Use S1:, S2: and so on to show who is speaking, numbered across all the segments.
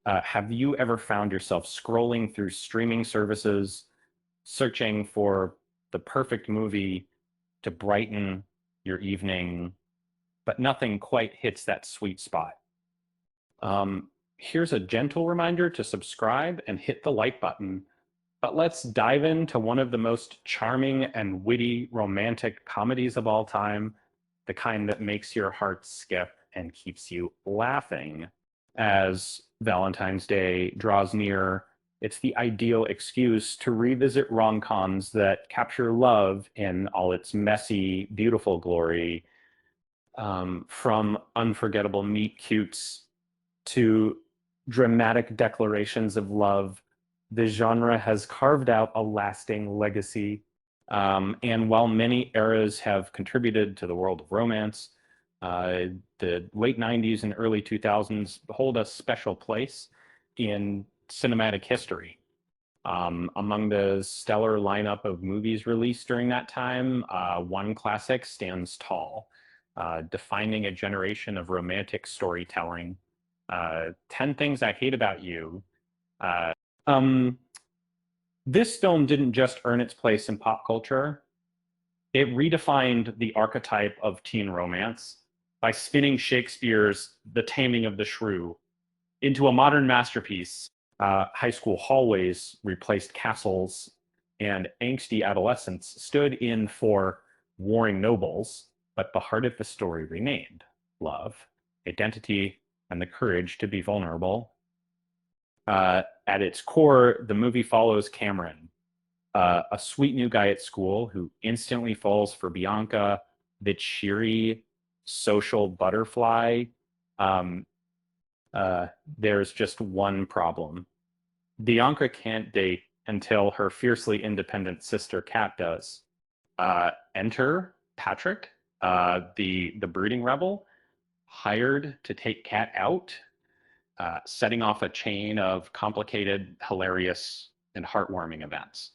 S1: Have you ever found yourself scrolling through streaming services, searching for the perfect movie to brighten your evening, but nothing quite hits that sweet spot? Here's a gentle reminder to subscribe and hit the like button. But let's dive into one of the most charming and witty romantic comedies of all time, the kind that makes your heart skip and keeps you laughing. As Valentine's Day draws near, it's the ideal excuse to revisit rom-coms that capture love in all its messy, beautiful glory, from unforgettable meet cutes to dramatic declarations of love. The genre has carved out a lasting legacy. And while many eras have contributed to the world of romance, the late 90s and early 2000s hold a special place in cinematic history. Among the stellar lineup of movies released during that time, one classic stands tall, defining a generation of romantic storytelling. 10 Things I Hate About You. Uh, um, this film didn't just earn its place in pop culture, it redefined the archetype of teen romance by spinning Shakespeare's The Taming of the Shrew into a modern masterpiece. High school hallways replaced castles, and angsty adolescents stood in for warring nobles, but the heart of the story remained love, identity, and the courage to be vulnerable. At its core, the movie follows Cameron, a sweet new guy at school who instantly falls for Bianca, the cheery social butterfly. Um, there's just one problem. Bianca can't date until her fiercely independent sister Kat does. Enter Patrick, the brooding rebel, hired to take Kat out, setting off a chain of complicated, hilarious, and heartwarming events.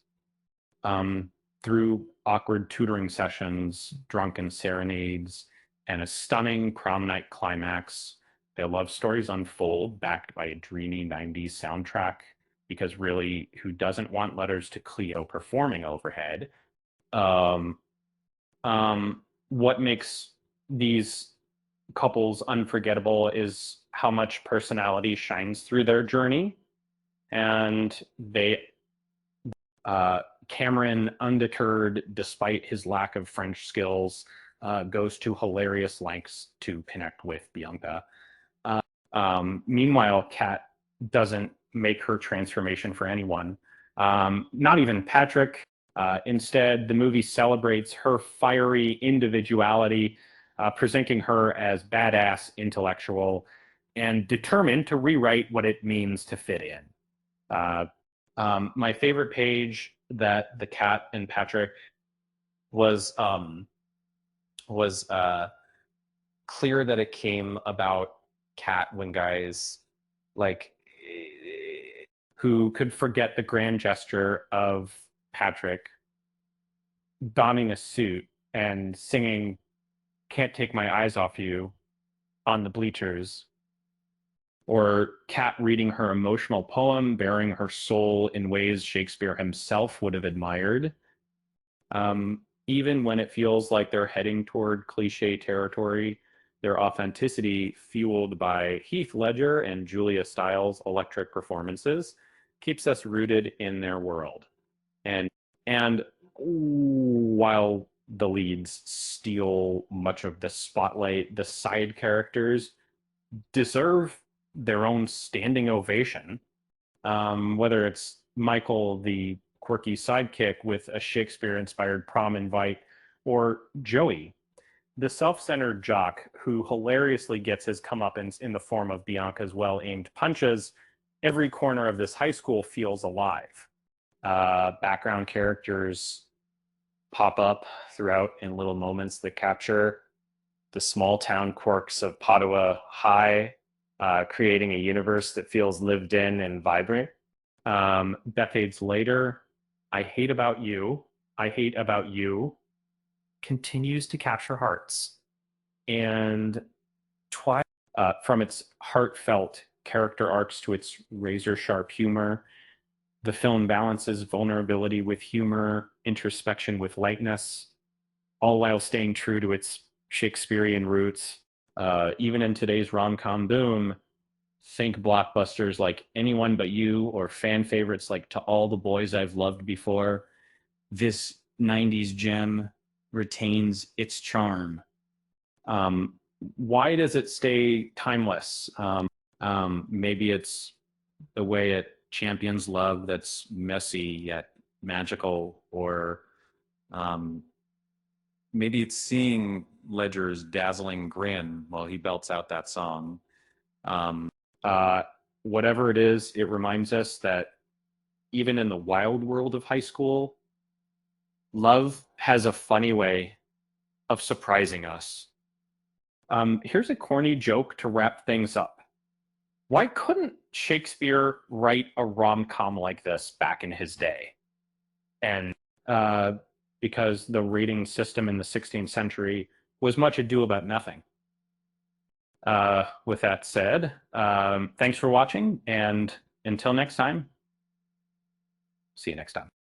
S1: Um, Through awkward tutoring sessions, drunken serenades, and a stunning prom night climax, their love stories unfold, backed by a dreamy 90s soundtrack. Because really, who doesn't want letters to Cleo performing overhead? Um, what makes these couples unforgettable is how much personality shines through their journey. And uh, Cameron, undeterred despite his lack of French skills, goes to hilarious lengths to connect with Bianca. Meanwhile, Kat doesn't make her transformation for anyone, not even Patrick. Instead, the movie celebrates her fiery individuality, presenting her as badass, intellectual, and determined to rewrite what it means to fit in. Uh, my favorite page that the Kat and Patrick was was clear that it came about Kat when guys like who could forget the grand gesture of Patrick donning a suit and singing "Can't Take My Eyes Off You" on the bleachers, or Kat reading her emotional poem, bearing her soul in ways Shakespeare himself would have admired. Even when it feels like they're heading toward cliche territory, their authenticity, fueled by Heath Ledger and Julia Stiles' electric performances, keeps us rooted in their world. And and while the leads steal much of the spotlight, the side characters deserve their own standing ovation. Whether it's Michael, the quirky sidekick with a Shakespeare-inspired prom invite, or Joey, the self-centered jock who hilariously gets his comeuppance in the form of Bianca's well-aimed punches. Every corner of this high school feels alive. Background characters pop up throughout in little moments that capture the small town quirks of Padua High, creating a universe that feels lived in and vibrant. Decades later, I Hate About You continues to capture hearts. And from its heartfelt character arcs to its razor sharp humor. The film balances vulnerability with humor, introspection with lightness, all while staying true to its Shakespearean roots. Even in today's rom-com boom, think blockbusters like Anyone But You or fan favorites like To All the Boys I've Loved Before. This 90s gem retains its charm. Um, why does it stay timeless? Maybe it's the way it champions love that's messy yet magical, or um, maybe it's seeing Ledger's dazzling grin while he belts out that song. Um, uh, Whatever it is, it reminds us that even in the wild world of high school, love has a funny way of surprising us. Here's a corny joke to wrap things up. Why couldn't Shakespeare write a rom-com like this back in his day? And uh, because the rating system in the 16th century was much ado about nothing. With that said, thanks for watching, and until next time, see you next time.